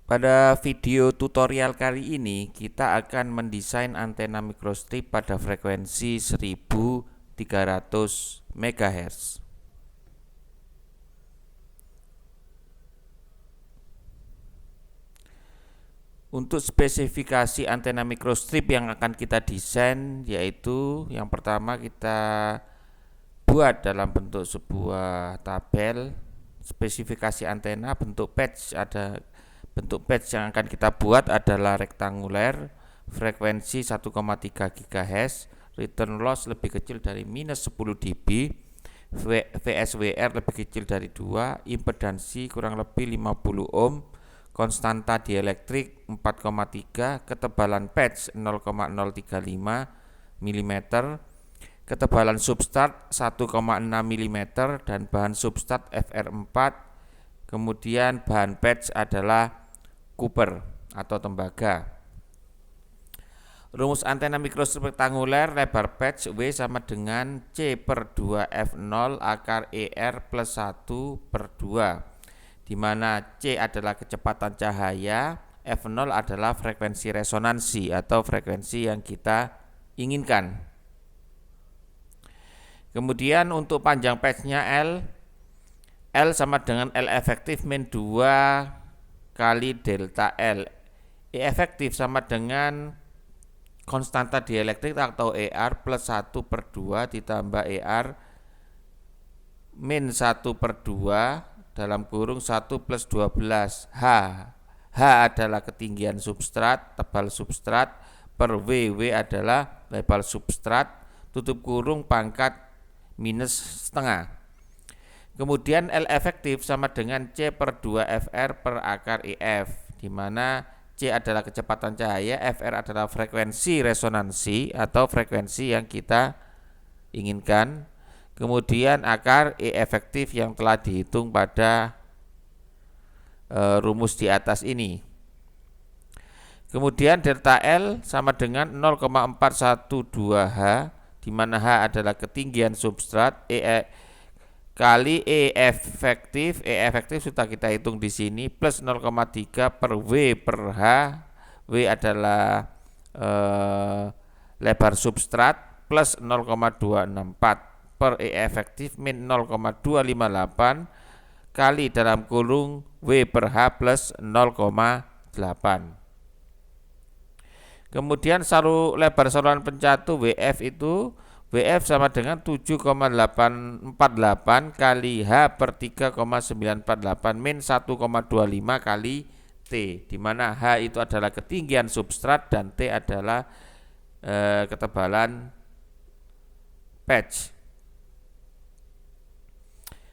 Pada video tutorial kali ini kita akan mendesain antena microstrip pada frekuensi 1300 MHz. Untuk spesifikasi antena microstrip yang akan kita desain, yaitu yang pertama kita buat dalam bentuk sebuah tabel spesifikasi antena. Bentuk patch yang akan kita buat adalah rektanguler, frekuensi 1,3 GHz, return loss lebih kecil dari minus 10 dB, VSWR lebih kecil dari 2, impedansi kurang lebih 50 ohm, konstanta dielektrik 4,3, ketebalan patch 0,035 mm, ketebalan substrat 1,6 mm dan bahan substrat FR4. Kemudian bahan patch adalah copper atau tembaga. Rumus antena microstrip rektanguler lebar patch W sama dengan C per 2 F0 akar ER plus 1 per 2, di mana C adalah kecepatan cahaya, F0 adalah frekuensi resonansi atau frekuensi yang kita inginkan. Kemudian untuk panjang patchnya L sama dengan L efektif min 2 kali delta L. E efektif sama dengan konstanta dielektrik atau ER plus 1 per 2 ditambah ER min 1 per 2 dalam kurung 1 plus 12 H. H adalah ketinggian substrat, tebal substrat, per W adalah lebar substrat, tutup kurung pangkat minus setengah. Kemudian L efektif sama dengan C per 2 FR per akar EF, di mana C adalah kecepatan cahaya, FR adalah frekuensi resonansi atau frekuensi yang kita inginkan. Kemudian akar E efektif yang telah dihitung pada rumus di atas ini. Kemudian delta L sama dengan 0,412 H, di mana H adalah ketinggian substrat, kali E efektif sudah kita hitung di sini plus 0,3 per W per H. W adalah lebar substrat plus 0,264 per E efektif min 0,258 kali dalam kurung W per H plus 0,8. Kemudian lebar saluran pencatu WF sama dengan 7,848 kali H per 3,948 min 1,25 kali T, di mana H itu adalah ketinggian substrat dan T adalah ketebalan patch.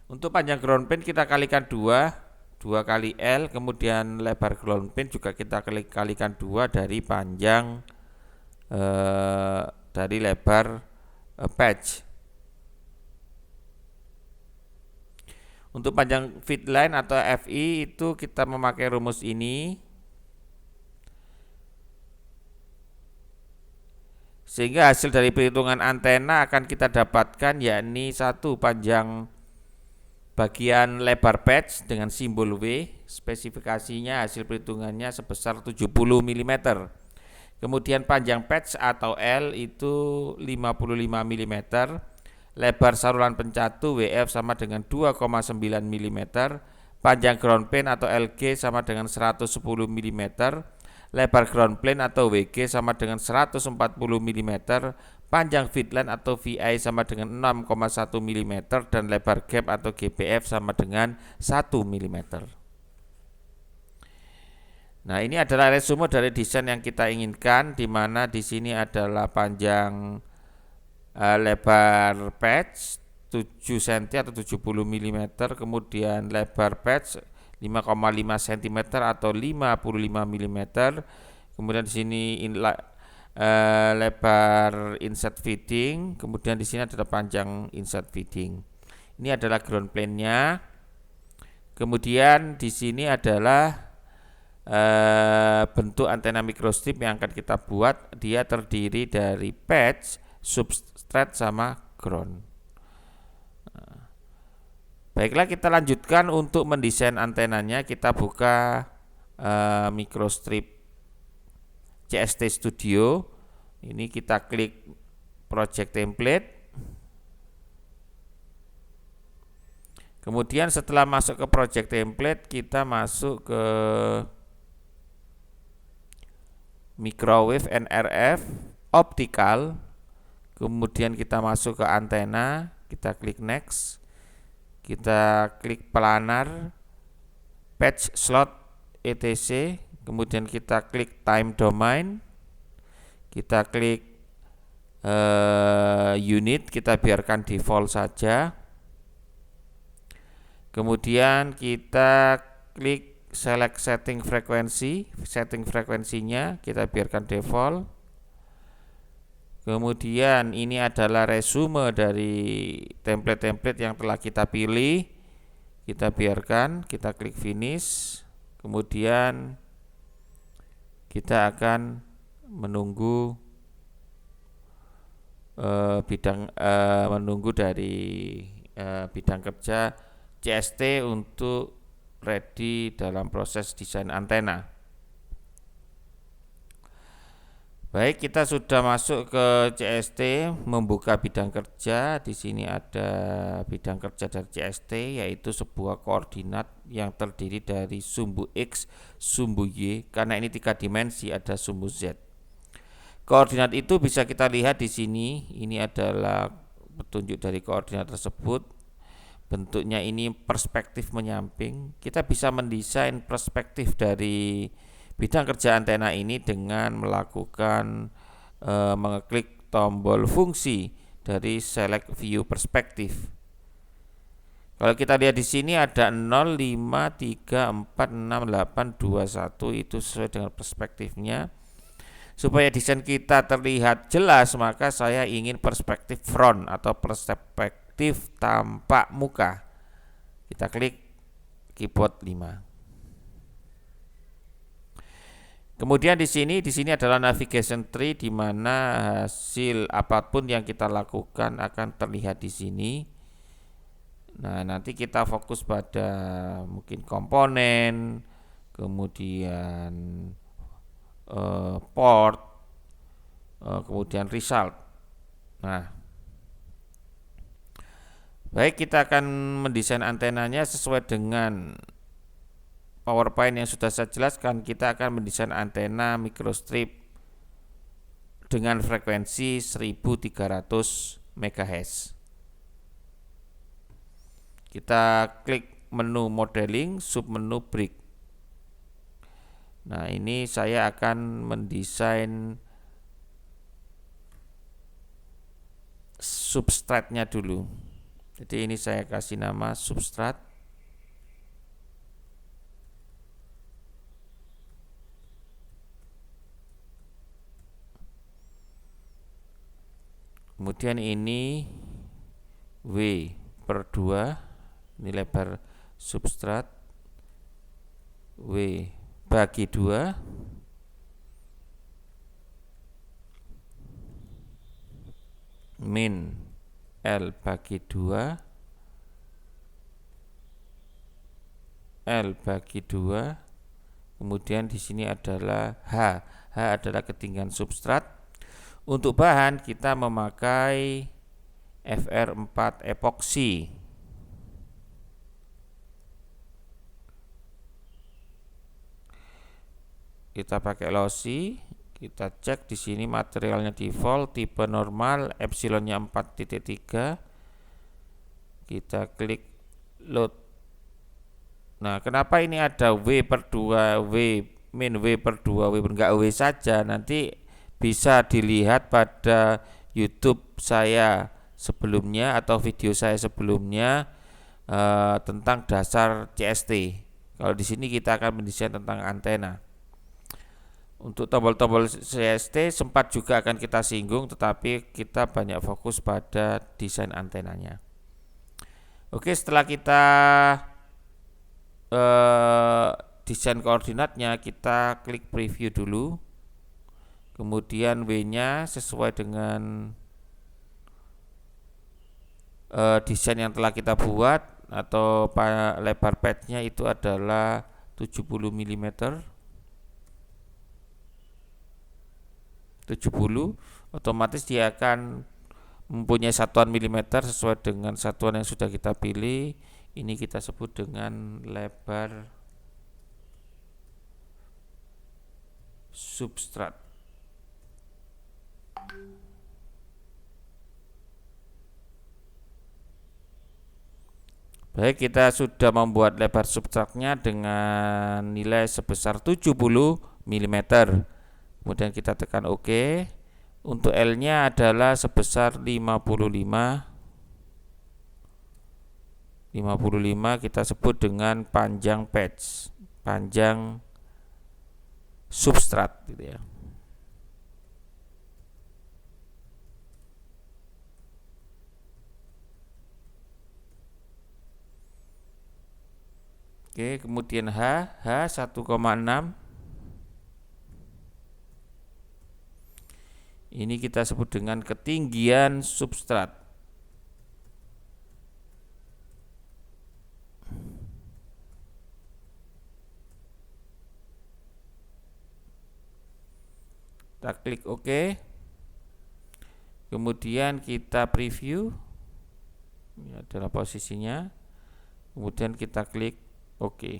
Untuk panjang ground plane kita kalikan 2 kali L, kemudian lebar ground plane juga kita kalikan 2 dari panjang dari lebar patch. Untuk panjang feed line atau FI itu kita memakai rumus ini, sehingga hasil dari perhitungan antena akan kita dapatkan yakni satu panjang bagian lebar patch dengan simbol W, spesifikasinya hasil perhitungannya sebesar 70 mm. Kemudian panjang patch atau L itu 55 mm, lebar saluran pencatu WF sama dengan 2,9 mm, panjang ground plane atau LG sama dengan 110 mm, lebar ground plane atau WG sama dengan 140 mm, panjang feed line atau VI sama dengan 6,1 mm, dan lebar gap atau GPF sama dengan 1 mm. Nah, ini adalah resume dari desain yang kita inginkan, di mana di sini adalah panjang lebar patch 7 cm atau 70 mm, kemudian lebar patch 5,5 cm atau 55 mm, kemudian di sini lebar insert feeding, kemudian di sini adalah panjang insert feeding. Ini adalah ground plane-nya. Kemudian di sini adalah bentuk antena microstrip yang akan kita buat. Dia terdiri dari patch, substrat sama ground. Baiklah, kita lanjutkan untuk mendesain antenanya. Kita buka microstrip CST Studio. Ini kita klik project template. Kemudian setelah masuk ke project template, kita masuk ke microwave and RF optical. Kemudian kita masuk ke antena, kita klik next. Kita klik planar, patch slot etc. Kemudian kita klik time domain. Kita klik unit, kita biarkan default saja. Kemudian kita klik select setting frekuensi, setting frekuensinya kita biarkan default. Kemudian ini adalah resume dari template-template yang telah kita pilih. Kita biarkan, kita klik finish. Kemudian kita akan menunggu menunggu dari bidang kerja CST untuk ready dalam proses desain antena. Baik, kita sudah masuk ke CST, membuka bidang kerja. Di sini ada bidang kerja dari CST, yaitu sebuah koordinat yang terdiri dari sumbu X, sumbu Y, karena ini 3 dimensi, ada sumbu Z. Koordinat itu bisa kita lihat di sini. Ini adalah petunjuk dari koordinat tersebut. Bentuknya ini perspektif menyamping. Kita bisa mendesain perspektif dari bidang kerja antena ini dengan melakukan mengeklik tombol fungsi dari select view perspektif. Kalau kita lihat di sini ada 0, 5, 3, 4, 6, 8, 2, 1, itu sesuai dengan perspektifnya. Supaya desain kita terlihat jelas, maka saya ingin perspektif front atau perspektif tampak muka. Kita klik keyboard 5. Kemudian di sini adalah navigation tree, di mana hasil apapun yang kita lakukan akan terlihat di sini. Nah, nanti kita fokus pada mungkin komponen, kemudian port, kemudian result. Nah, baik, kita akan mendesain antenanya sesuai dengan PowerPoint yang sudah saya jelaskan. Kita akan mendesain antena microstrip dengan frekuensi 1300 MHz. Kita klik menu modeling, submenu brick. Nah, ini saya akan mendesain substratnya dulu. Jadi ini saya kasih nama substrat. Kemudian ini W/2, ini lebar substrat, W/2, min L/2, L/2. Kemudian di sini adalah H. H adalah ketinggian substrat. Untuk bahan kita memakai FR4 epoxy. Kita pakai lossy. Kita cek di sini materialnya default, tipe normal, epsilonnya 4.3. Kita klik load. Nah, kenapa ini ada W/2, min W/2, enggak W saja? Nanti bisa dilihat pada YouTube saya sebelumnya atau video saya sebelumnya tentang dasar CST. Kalau di sini kita akan mendesain tentang antena. Untuk tombol-tombol CST sempat juga akan kita singgung, tetapi kita banyak fokus pada desain antenanya. Oke, setelah kita desain koordinatnya, kita klik preview dulu. Kemudian W-nya sesuai dengan desain yang telah kita buat, atau lebar padnya itu adalah 70 mm. 70, otomatis dia akan mempunyai satuan milimeter sesuai dengan satuan yang sudah kita pilih. Ini kita sebut dengan lebar substrat. Baik, kita sudah membuat lebar substratnya dengan nilai sebesar 70 mm. Kemudian kita tekan OK. Untuk L-nya adalah sebesar 55. 55 kita sebut dengan panjang patch, panjang substrat gitu ya. Oke, kemudian H 1,6. Ini kita sebut dengan ketinggian substrat. Kita klik OK. Kemudian kita preview. Ini adalah posisinya. Kemudian kita klik OK.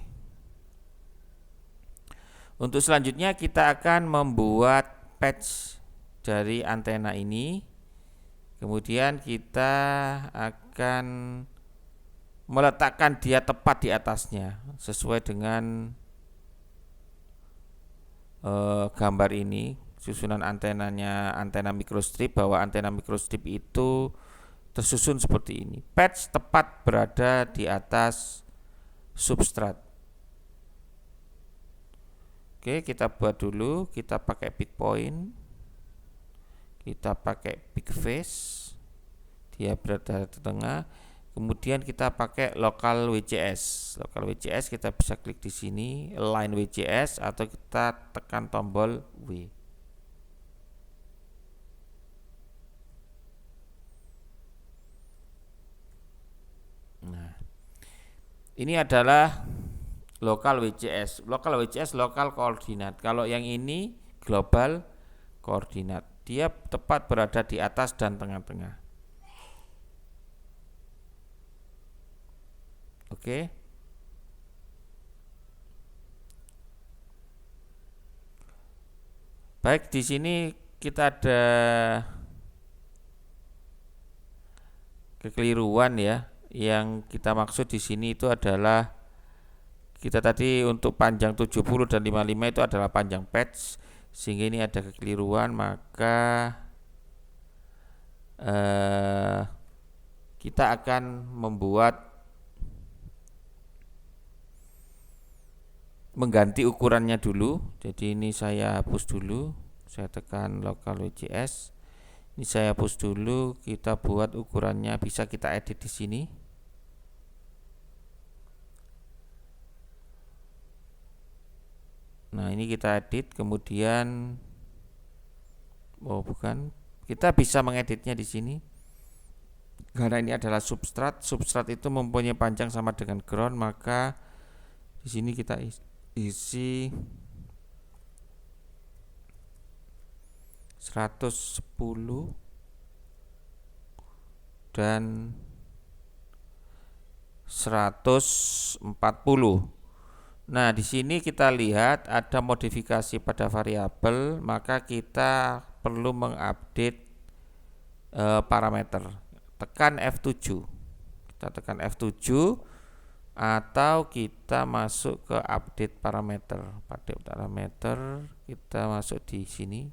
Untuk selanjutnya kita akan membuat patch dari antena ini. Kemudian kita akan meletakkan dia tepat di atasnya sesuai dengan gambar ini, susunan antenanya, antena microstrip, bahwa antena microstrip itu tersusun seperti ini. Patch tepat berada di atas substrat. Oke, kita buat dulu. Kita pakai big point, kita pakai big face, dia berada di tengah. Kemudian kita pakai local WCS. Local WCS kita bisa klik di sini, align WCS, atau kita tekan tombol W. Nah, ini adalah local WCS. Local WCS lokal koordinat. Kalau yang ini global koordinat. Dia tepat berada di atas dan tengah-tengah. Oke. Baik, di sini kita ada kekeliruan ya. Yang kita maksud di sini itu adalah, kita tadi untuk panjang 70 dan 55 itu adalah panjang patch, sehingga ini ada kekeliruan. Maka kita akan mengganti ukurannya dulu. Jadi ini saya hapus dulu, saya tekan local WCS. Ini saya hapus dulu, kita buat ukurannya, bisa kita edit di sini. Nah, ini kita edit, kemudian kita bisa mengeditnya di sini. Karena ini adalah substrat, substrat itu mempunyai panjang sama dengan ground, maka di sini kita isi 110 dan 140. Nah, di sini kita lihat ada modifikasi pada variabel, maka kita perlu mengupdate parameter. Tekan F7. Kita tekan F7 atau kita masuk ke update parameter. Pada parameter kita masuk di sini,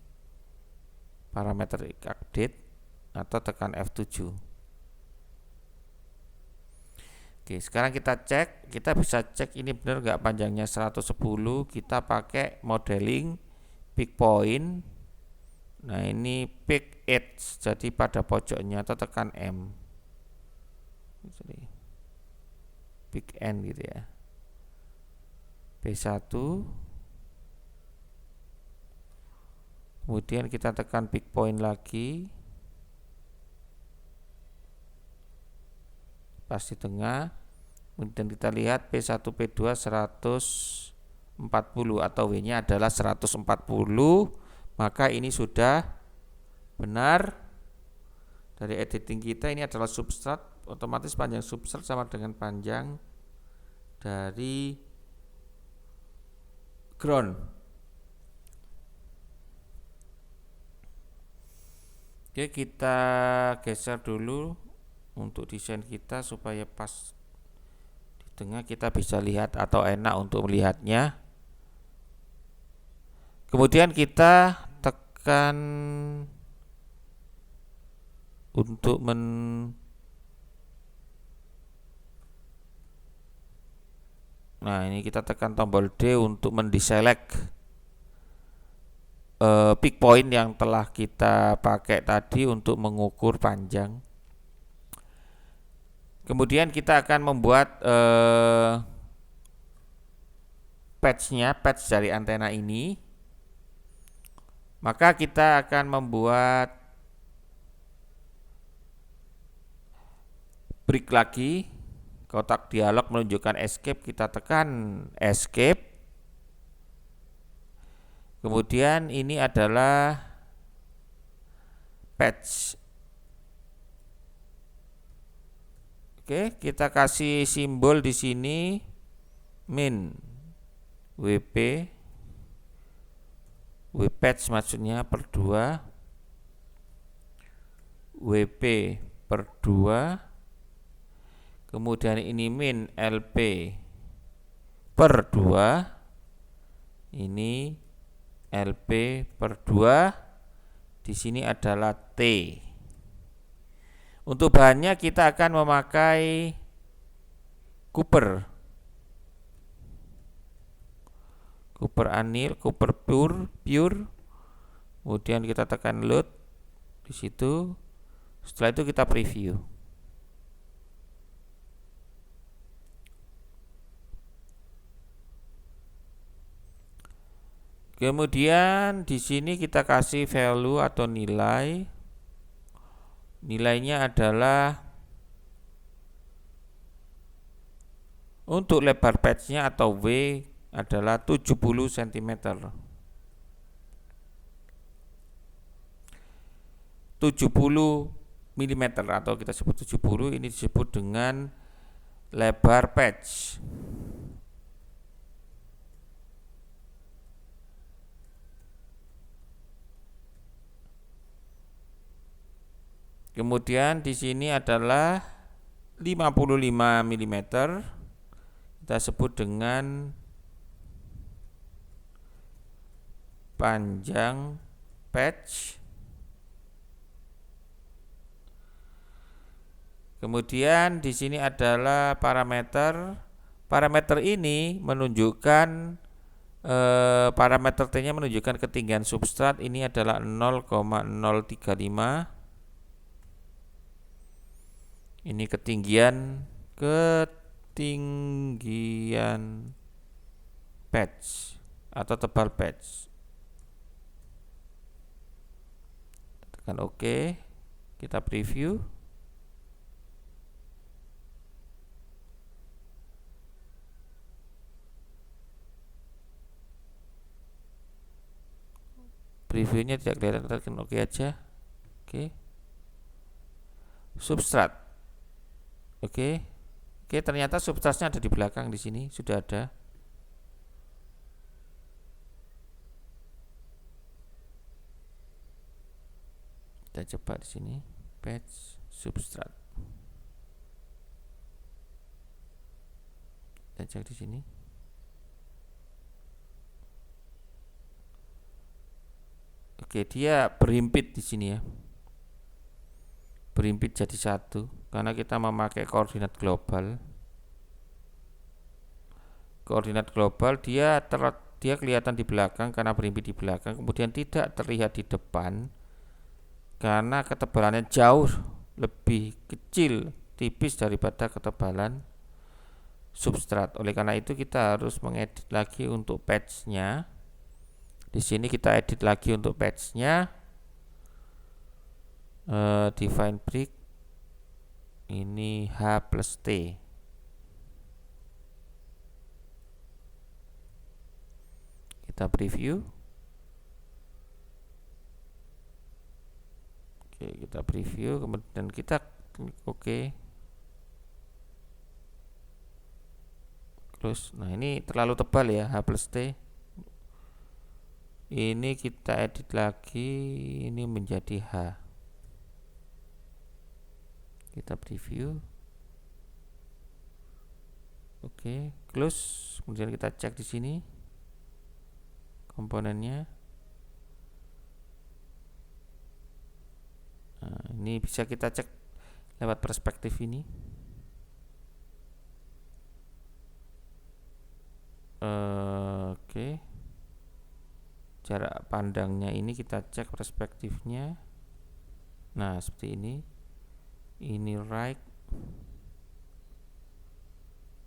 parameter update, atau tekan F7. Oke, sekarang kita cek, kita bisa cek ini benar nggak panjangnya 110. Kita pakai modeling peak point. Nah, ini peak edge, jadi pada pojoknya, atau tekan M. Jadi peak end gitu ya. P1. Kemudian kita tekan peak point lagi. Pas di tengah. Kemudian kita lihat P1 P2 140, atau W-nya adalah 140 maka ini sudah benar. Dari editing kita ini adalah substrat, otomatis panjang substrat sama dengan panjang dari ground. Oke, kita geser dulu untuk desain kita supaya pas di tengah kita bisa lihat atau enak untuk melihatnya. Kemudian kita tekan untuk nah ini kita tekan tombol D untuk mendeselect pick point yang telah kita pakai tadi untuk mengukur panjang. Kemudian kita akan membuat patch dari antena ini. Maka kita akan membuat break lagi. Kotak dialog menunjukkan escape, kita tekan escape. Kemudian ini adalah patch. Oke, kita kasih simbol di sini min WP patch maksudnya per 2 WP per 2. Kemudian ini min LP per 2. Ini LP per 2. Di sini adalah T. Untuk bahannya kita akan memakai Cooper anil, Cooper pure. Kemudian kita tekan load di situ. Setelah itu kita preview. Kemudian di sini kita kasih value atau nilai. Nilainya adalah untuk lebar patchnya atau W adalah 70 cm. 70 mm atau kita sebut 70, ini disebut dengan lebar patch. Kemudian di sini adalah 55 mm. Kita sebut dengan panjang patch. Kemudian di sini adalah parameter. Parameter ini menunjukkan parameter T-nya menunjukkan ketinggian substrat. Ini adalah 0,035. Ini ketinggian patch atau tebal patch. Tekan OK. Kita preview. Previewnya tidak kelihatan, tekan OK aja. Oke. Substrat. Oke, ternyata substratnya ada di belakang di sini, sudah ada. Kita coba di sini, patch substrat. Kita cek di sini. Oke, dia berhimpit di sini ya. Berhimpit jadi satu karena kita memakai koordinat global. Koordinat global dia kelihatan di belakang karena berhimpit di belakang, kemudian tidak terlihat di depan karena ketebalannya jauh lebih kecil, tipis daripada ketebalan substrat. Oleh karena itu kita harus mengedit lagi untuk patch-nya. Di sini kita edit lagi untuk patch-nya. Define break ini H plus T. Kita preview. preview, kemudian kita klik OK. Close. Nah, ini terlalu tebal ya, H plus T. Ini kita edit lagi, ini menjadi H. Kita preview. Oke, close. Kemudian kita cek di sini komponennya. Nah, ini bisa kita cek lewat perspektif ini. Oke. Jarak pandangnya ini kita cek perspektifnya. Nah, seperti ini. Ini right.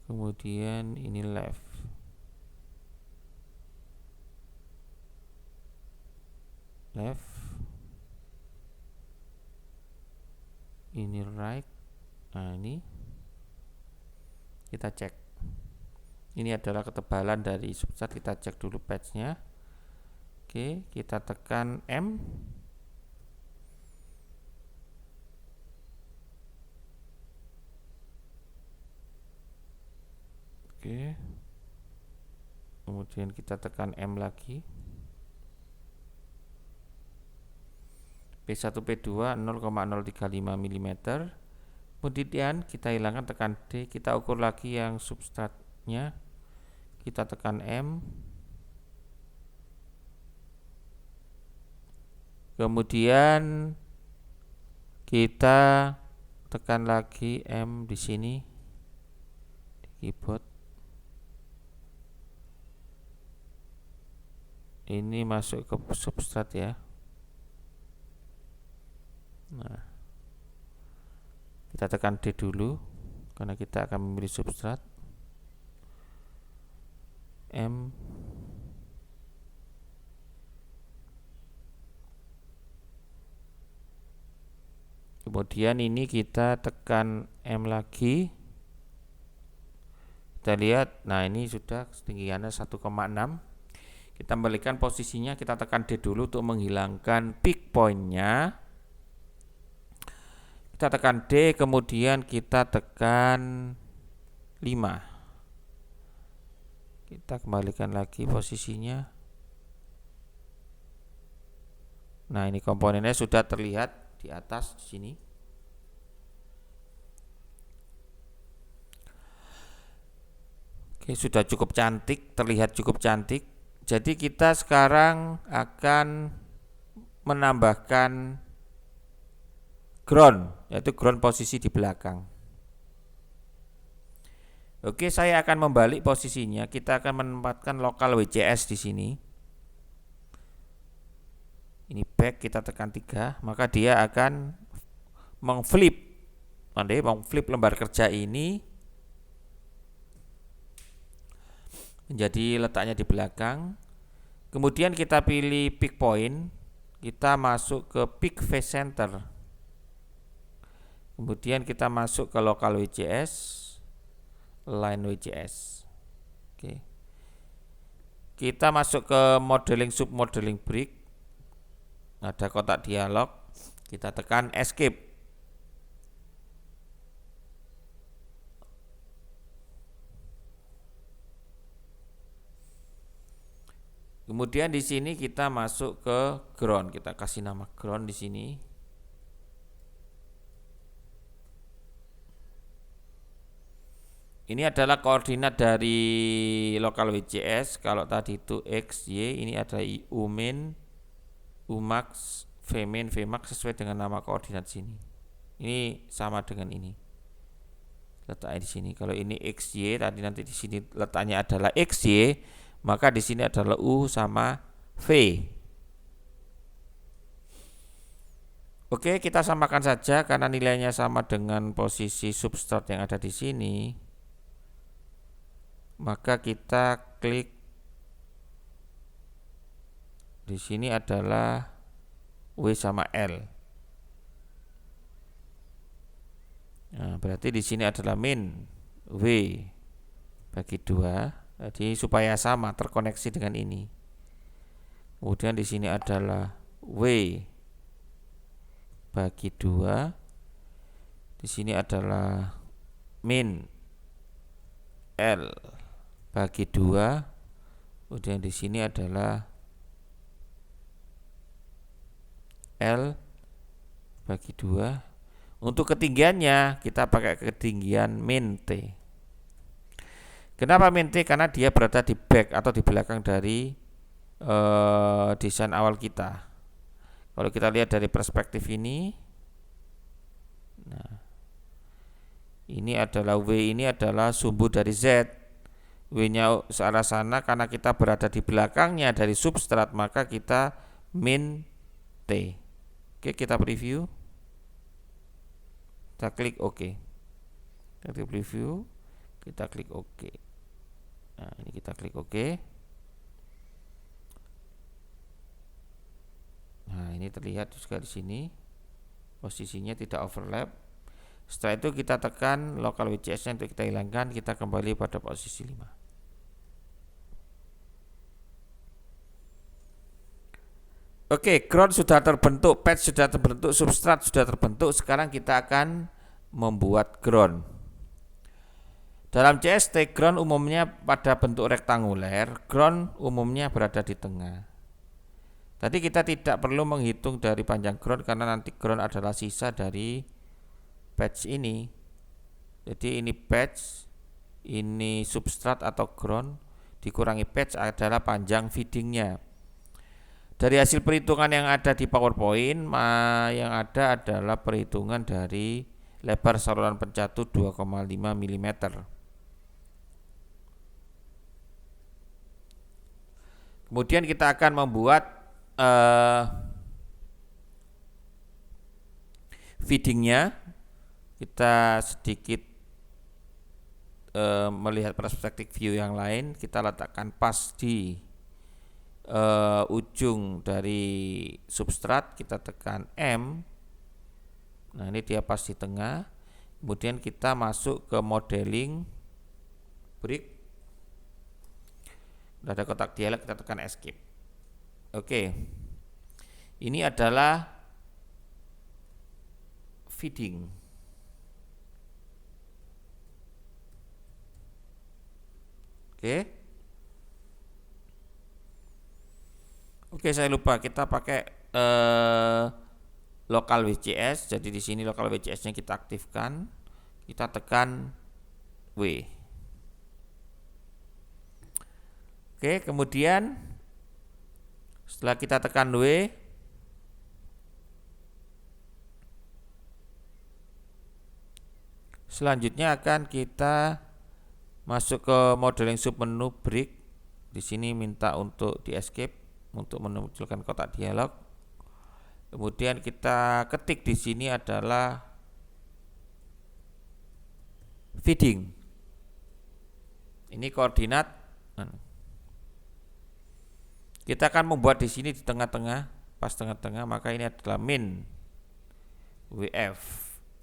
Kemudian ini left. Left. Ini right. Nah, ini kita cek. Ini adalah ketebalan dari substrat. Kita cek dulu patch-nya. Oke, kita tekan M. Oke. Kemudian kita tekan M lagi. P1 P2 0,035 mm. Kemudian kita hilangkan, tekan D, kita ukur lagi yang substratnya. Kita tekan M. Kemudian kita tekan lagi M di sini di keyboard. Ini masuk ke substrat ya. Nah, kita tekan D dulu karena kita akan memilih substrat. M. Kemudian ini kita tekan M lagi. Kita lihat, nah ini sudah ketinggiannya 1,6. Kita kembalikan posisinya, kita tekan D dulu untuk menghilangkan peak point-nya. Kita tekan D, kemudian kita tekan 5. Kita kembalikan lagi posisinya. Nah, ini komponennya sudah terlihat di atas di sini. Oke, sudah cukup cantik, terlihat cukup cantik. Jadi kita sekarang akan menambahkan ground, yaitu ground posisi di belakang. Oke, saya akan membalik posisinya. Kita akan menempatkan lokal WCS di sini. Ini back, kita tekan 3, maka dia akan mengflip lembar kerja ini menjadi letaknya di belakang. Kemudian kita pilih peak point, kita masuk ke peak face center. Kemudian kita masuk ke local WCS, line WCS. Oke. Kita masuk ke modeling submodeling brick. Ada kotak dialog, kita tekan escape. Kemudian di sini kita masuk ke ground, kita kasih nama ground di sini. Ini adalah koordinat dari local WCS. Kalau tadi itu X, Y, ini ada U min, Umax, Vmin, Vmax sesuai dengan nama koordinat sini. Ini sama dengan ini. Letaknya di sini. Kalau ini XY, tadi nanti di sini letaknya adalah XY, maka di sini adalah U sama V. Oke, kita samakan saja karena nilainya sama dengan posisi substrat yang ada di sini. Maka kita klik di sini adalah W sama L. Nah, berarti di sini adalah min W bagi 2. Jadi supaya sama terkoneksi dengan ini. Kemudian di sini adalah W bagi 2. Di sini adalah min L bagi 2. Kemudian di sini adalah L bagi 2. Untuk ketinggiannya kita pakai ketinggian min T. Kenapa min T? Karena dia berada di back atau di belakang dari desain awal kita. Kalau kita lihat dari perspektif ini, nah, ini adalah W, ini adalah sumbu dari Z. W-nya searah sana, karena kita berada di belakangnya dari substrat, maka kita min T. Oke, kita preview. Kita klik OK. Kita preview, kita klik OK. Nah, ini kita klik OK. Nah, ini terlihat juga di sini. Posisinya tidak overlap. Setelah itu kita tekan local WCS-nya untuk kita hilangkan, kita kembali pada posisi 5. Oke, ground sudah terbentuk, patch sudah terbentuk, substrat sudah terbentuk. Sekarang kita akan membuat ground. Dalam CST, ground umumnya pada bentuk rektanguler, ground umumnya berada di tengah. Tadi kita tidak perlu menghitung dari panjang ground karena nanti ground adalah sisa dari patch ini. Jadi ini patch, ini substrat atau ground, dikurangi patch adalah panjang feedingnya. Dari hasil perhitungan yang ada di PowerPoint, yang ada adalah perhitungan dari lebar saluran pencatu 2,5 mm. Kemudian kita akan membuat feedingnya. Kita sedikit melihat perspektif view yang lain. Kita letakkan pas di ujung dari substrat, kita tekan M. Nah, ini dia pas di tengah. Kemudian kita masuk ke modeling brick. Sudah ada kotak dialog, kita tekan escape. Oke. Ini adalah feeding. Oke, saya lupa kita pakai local WCS. Jadi di sini local WCS-nya kita aktifkan. Kita tekan W. Oke, kemudian setelah kita tekan W, selanjutnya akan kita masuk ke modeling submenu brick. Di sini minta untuk di escape untuk memunculkan kotak dialog. Kemudian kita ketik di sini adalah feeding. Ini koordinat. Kita akan membuat di sini di tengah-tengah, pas tengah-tengah, maka ini adalah min WF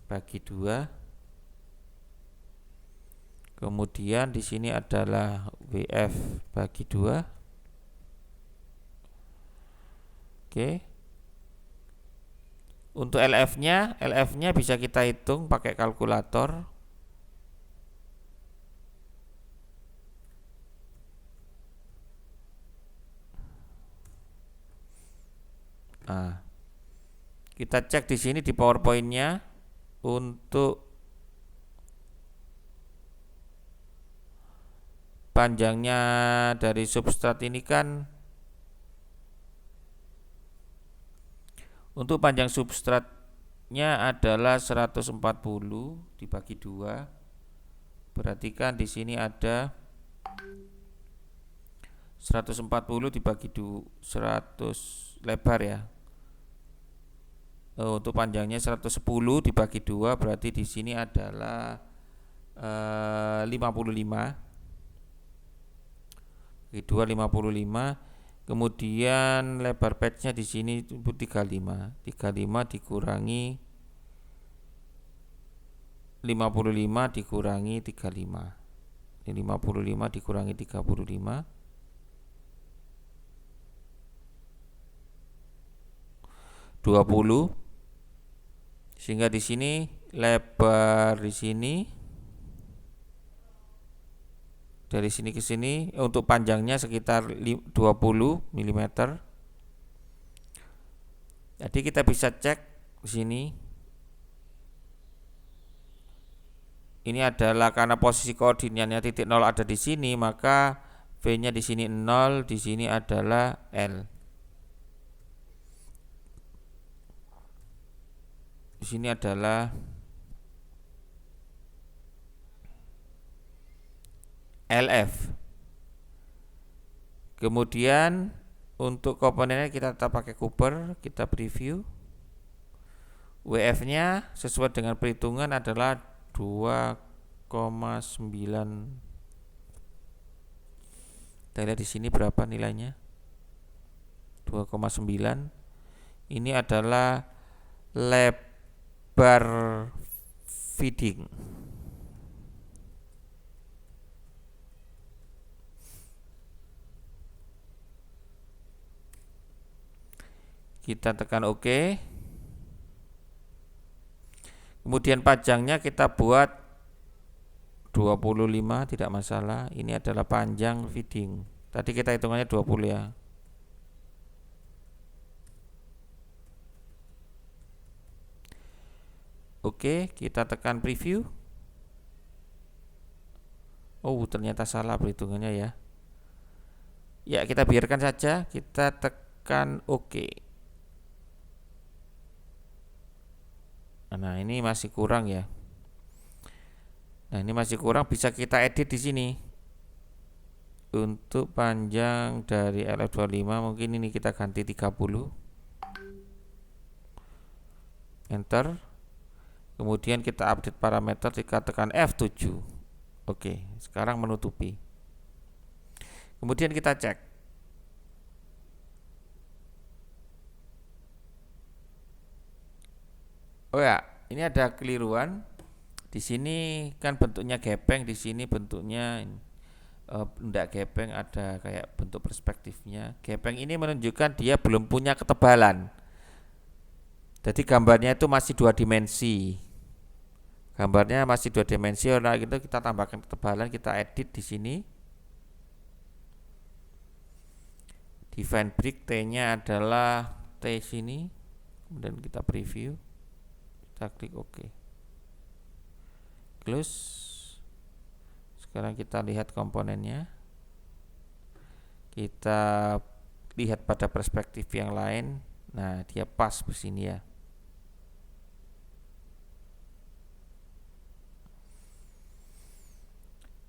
bagi 2. Kemudian di sini adalah WF bagi 2. Oke. Untuk LF-nya bisa kita hitung pakai kalkulator. Nah, kita cek di sini di PowerPoint-nya untuk panjangnya dari substrat ini kan, untuk panjang substratnya adalah 140 dibagi 2. Berarti kan di sini ada 140 dibagi 100 lebar ya. Untuk panjangnya 110 dibagi 2, berarti di sini adalah 55. Bagi 2 55. Kemudian lebar patchnya di sini 35. 35 dikurangi 55 dikurangi 35. Ini 55 dikurangi 35. 20. Sehingga di sini lebar di sini dari sini ke sini untuk panjangnya sekitar 20 mm. Jadi kita bisa cek di sini. Ini adalah karena posisi koordinatnya titik 0 ada di sini, maka V-nya di sini 0, di sini adalah L. Di sini adalah LF. Kemudian untuk komponennya kita tetap pakai Cooper, kita preview. WF-nya sesuai dengan perhitungan adalah 2,9. Kita lihat di sini berapa nilainya? 2,9. Ini adalah lebar feeding. Kita tekan OK. Kemudian panjangnya kita buat 25, tidak masalah. Ini adalah panjang feeding. Tadi kita hitungannya 20 ya. Oke, kita tekan preview. Oh, ternyata salah perhitungannya ya. Ya, kita biarkan saja. Kita tekan OK. Nah, ini masih kurang ya. Nah, ini masih kurang, bisa kita edit di sini. Untuk panjang dari LF25 mungkin ini kita ganti 30. Enter. Kemudian kita update parameter, kita tekan F7. Oke, sekarang menutupi. Kemudian kita cek. Oh ya, ini ada keliruan. Di sini kan bentuknya gepeng, di sini bentuknya enggak gepeng, ada kayak bentuk perspektifnya. Gepeng ini menunjukkan dia belum punya ketebalan. Jadi gambarnya itu masih 2 dimensi. Gambarnya masih 2 dimensi, nah gitu kita tambahkan ketebalan, kita edit di sini. Define break T-nya adalah T sini. Kemudian kita preview. Kita klik OK. Close. Sekarang kita lihat komponennya. Kita lihat pada perspektif yang lain. Nah, dia pas di sini ya.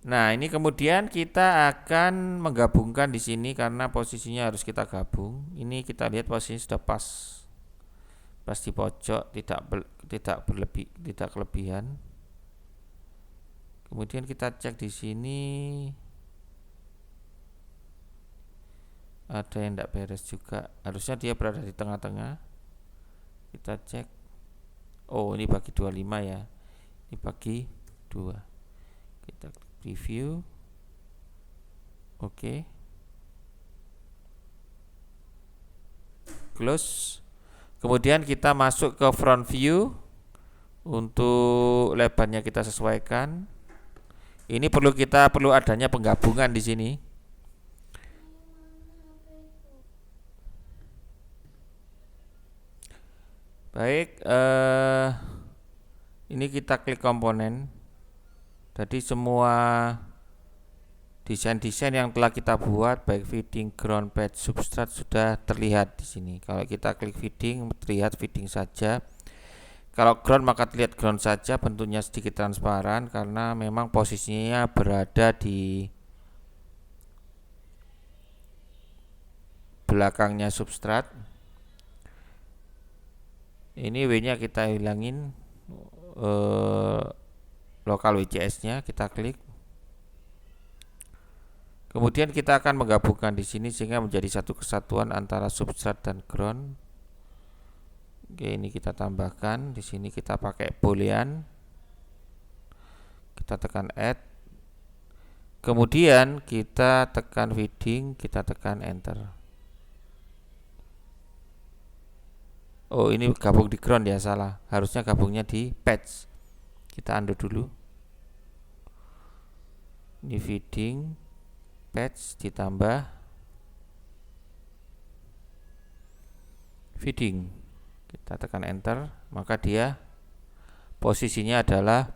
Nah, ini kemudian kita akan menggabungkan di sini karena posisinya harus kita gabung. Ini kita lihat posisinya sudah pas. Pas di pojok, tidak kelebihan. Kemudian kita cek di sini ada yang tidak beres juga. Harusnya dia berada di tengah-tengah. Kita cek. Oh, ini bagi 25 ya. Ini bagi 2. Kita review. Oke. Close. Kemudian kita masuk ke front view. Untuk lebarnya kita sesuaikan. Ini perlu adanya penggabungan di sini. Baik, ini kita klik komponen. Jadi semua desain-desain yang telah kita buat, baik feeding, ground, patch, substrat sudah terlihat di sini. Kalau kita klik feeding, terlihat feeding saja. Kalau ground maka terlihat ground saja, bentuknya sedikit transparan karena memang posisinya berada di belakangnya substrat. Ini W-nya kita hilangin, lokal WCS-nya kita klik. Kemudian kita akan menggabungkan di sini sehingga menjadi satu kesatuan antara substrat dan ground. Oke, ini kita tambahkan. Di sini kita pakai boolean. Kita tekan add. Kemudian kita tekan feeding, kita tekan enter. Oh, ini gabung di ground ya, salah. Harusnya gabungnya di patch. Kita undo dulu. Ini feeding, patch ditambah feeding. Kita tekan enter, maka dia posisinya adalah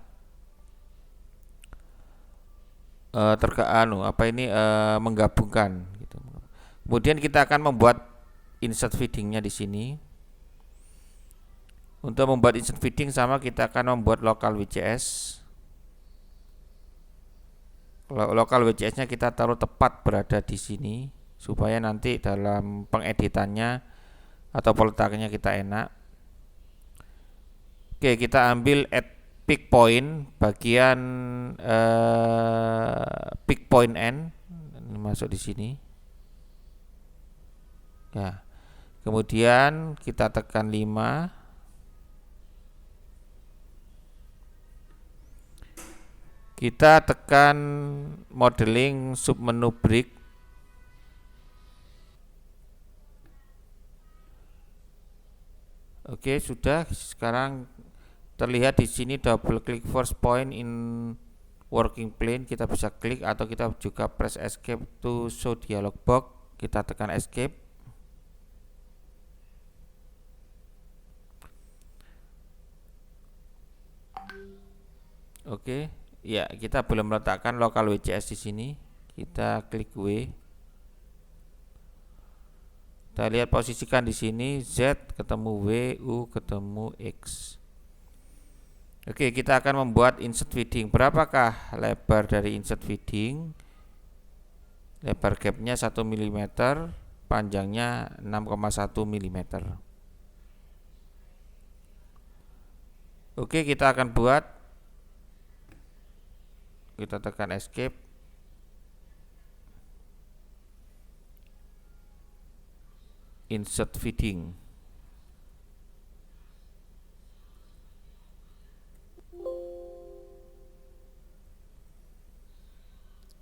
menggabungkan gitu. Kemudian kita akan membuat insert feedingnya di sini. Untuk membuat insert feeding sama, kita akan membuat local WCS. Local WCS-nya kita taruh tepat berada di sini supaya nanti dalam pengeditannya atau peletakannya kita enak. Oke, kita ambil add pick point bagian pick point N, ini masuk di sini. Ya. Kemudian kita tekan 5. Kita tekan modeling submenu break. Oke, sudah. Sekarang terlihat di sini double click first point in working plane. Kita bisa klik atau kita juga press escape to show dialog box. Kita tekan escape. Oke. Ya, kita belum meletakkan local WCS di sini. Kita klik W. Kita lihat posisikan di sini Z ketemu W, U ketemu X. Oke, kita akan membuat insert feeding. Berapakah lebar dari insert feeding? Lebar gapnya 1 mm, panjangnya 6,1 mm. Oke, kita akan buat. Kita tekan escape. Insert feeding.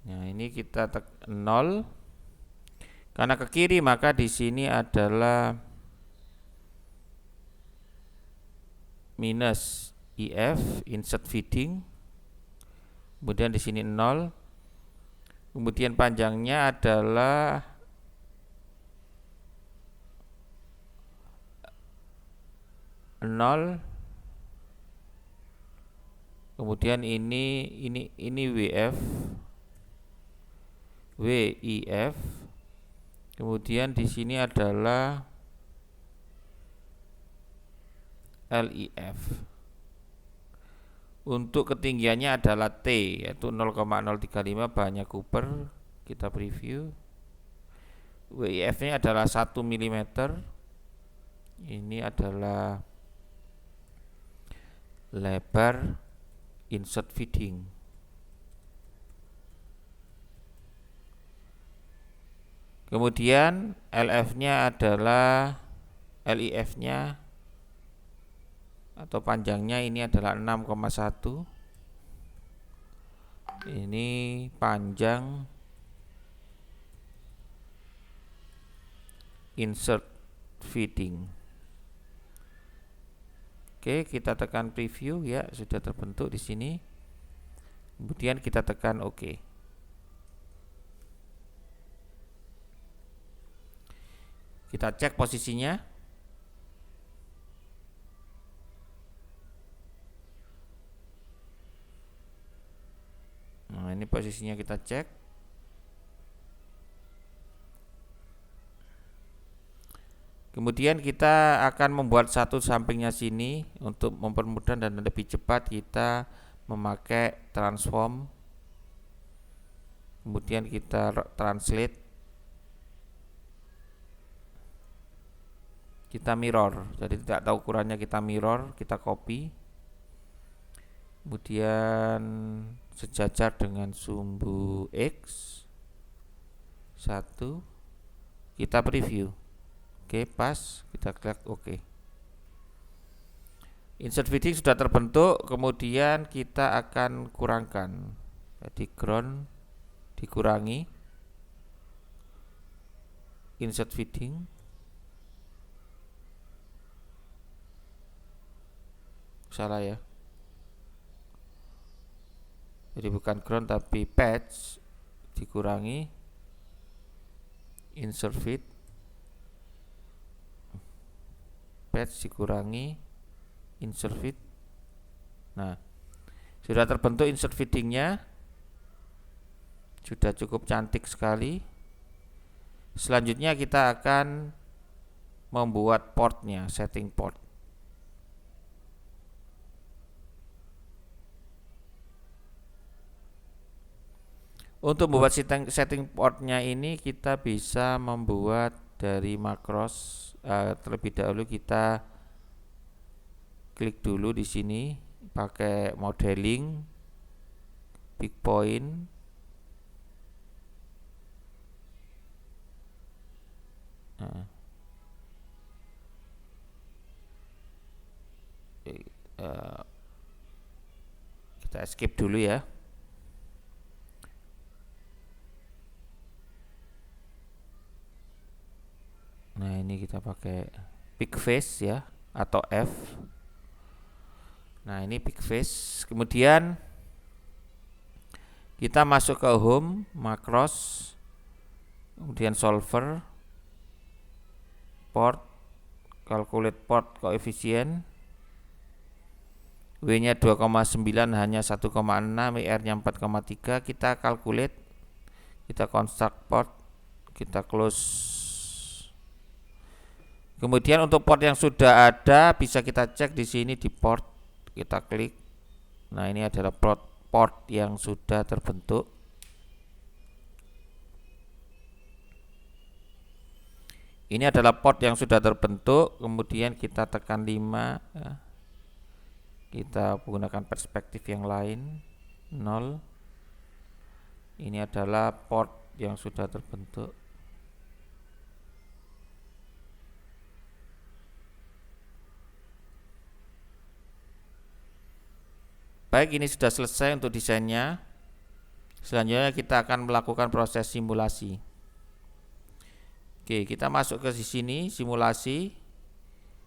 Nah, ini kita tekan 0. Karena ke kiri maka di sini adalah minus IF insert feeding. Kemudian di sini 0. Kemudian panjangnya adalah 0. Kemudian ini WF, WIF. Kemudian di sini adalah LIF. Untuk ketinggiannya adalah T, yaitu 0,035 bahannya Cooper. Kita preview. WIF-nya adalah 1 mm. Ini adalah lebar insert feeding. Kemudian LF-nya adalah LIF-nya atau panjangnya ini adalah 6,1. Ini panjang insert feeding. Oke, kita tekan preview ya, sudah terbentuk di sini. Kemudian kita tekan OK. Kita cek posisinya. Nah, ini posisinya kita cek. Kemudian kita akan membuat satu sampingnya sini. Untuk mempermudah dan lebih cepat kita memakai transform. Kemudian kita translate. Kita mirror. Jadi tidak tahu ukurannya, kita mirror, kita copy. Kemudian sejajar dengan sumbu X 1. Kita preview. Oke, pas, kita klik OK. Insert feeding sudah terbentuk. Kemudian kita akan kurangkan. Jadi ground dikurangi. Insert feeding. salah ya. Jadi bukan ground tapi patch dikurangi insert feed, patch dikurangi insert feed. Nah, sudah terbentuk insert feedingnya, sudah cukup cantik sekali. Selanjutnya kita akan membuat portnya, setting port. Untuk membuat setting portnya ini kita bisa membuat dari makros. Terlebih dahulu kita klik dulu di sini pakai modeling, big point, kita escape dulu ya. Nah, ini kita pakai big face ya, atau F. Nah, ini big face. Kemudian kita masuk ke home, macros, kemudian solver, port, calculate port coefficient. W-nya 2,9 hanya 1,6, IR-nya 4,3. Kita calculate, kita construct port, kita close. Kemudian untuk port yang sudah ada bisa kita cek di sini di port, kita klik. Nah, ini adalah port yang sudah terbentuk. Ini adalah port yang sudah terbentuk. Kemudian kita tekan 5 ya. Kita menggunakan perspektif yang lain 0. Ini adalah port yang sudah terbentuk. Baik, ini sudah selesai untuk desainnya. Selanjutnya kita akan melakukan proses simulasi. Oke, kita masuk ke sini simulasi.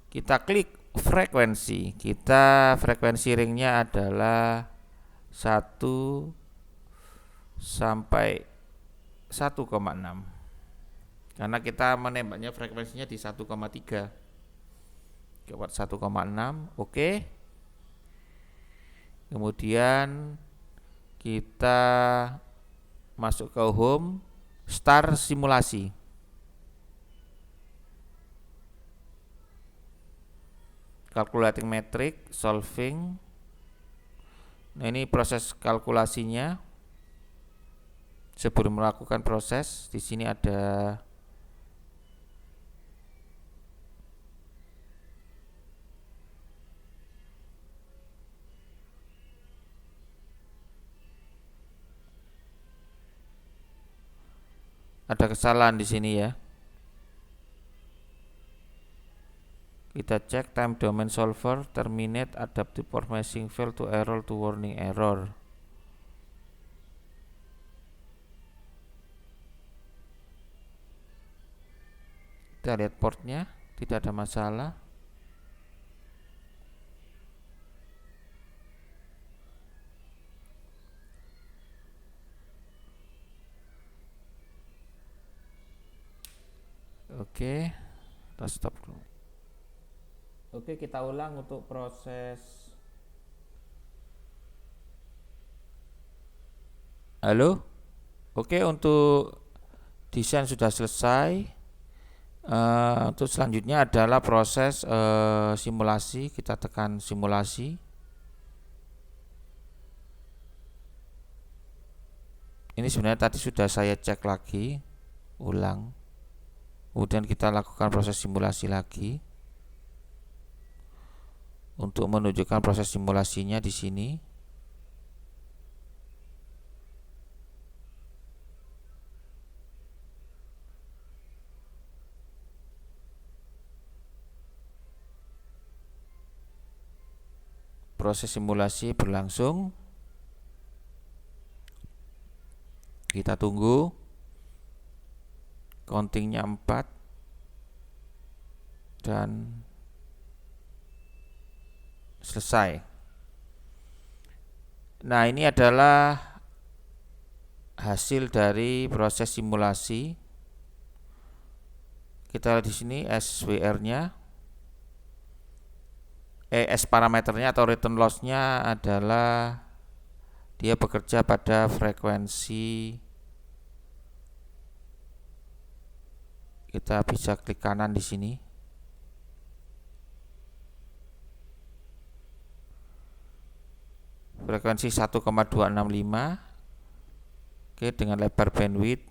Kita klik frekuensi. Frekuensi ringnya adalah 1 sampai 1,6. Karena kita menembaknya frekuensinya di 1,3. Buat 1,6, oke. Kemudian kita masuk ke home, start simulasi. Calculating metric, solving. Nah, ini proses kalkulasinya. Sebelum melakukan proses, di sini ada kesalahan di sini ya. Kita cek time domain solver terminate adaptive formatting fail to error to warning error. Kita lihat portnya, tidak ada masalah. Oke, kita stop dulu. Oke, kita ulang untuk proses. Halo? Oke, untuk desain sudah selesai. Untuk selanjutnya adalah proses simulasi. Kita tekan simulasi. Ini sebenarnya tadi sudah saya cek lagi, ulang. Kemudian kita lakukan proses simulasi lagi. Untuk menunjukkan proses simulasinya di sini. Proses simulasi berlangsung. Kita tunggu. Countingnya 4 dan Selesai. Nah, ini adalah hasil dari proses simulasi. Kita lihat di sini SWR-nya, S parameternya atau return loss-nya adalah dia bekerja pada frekuensi, kita bisa klik kanan di sini. Frekuensi 1,265. Oke, dengan lebar bandwidth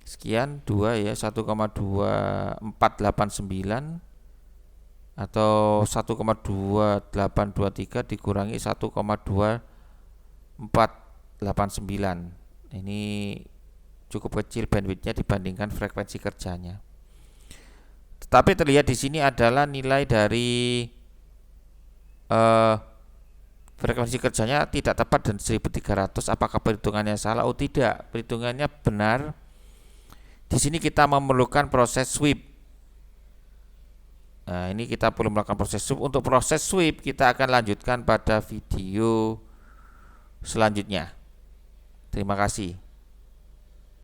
sekian 2 ya, 1,2489 atau 1,2823 dikurangi 1,2489. Ini cukup kecil bandwidthnya dibandingkan frekuensi kerjanya. Tetapi terlihat di sini adalah nilai dari frekuensi kerjanya tidak tepat dan 1300. Apakah perhitungannya salah? Oh tidak, perhitungannya benar. Di sini kita memerlukan proses sweep. Nah, ini kita perlu melakukan proses sweep. Untuk proses sweep kita akan lanjutkan pada video selanjutnya. Terima kasih.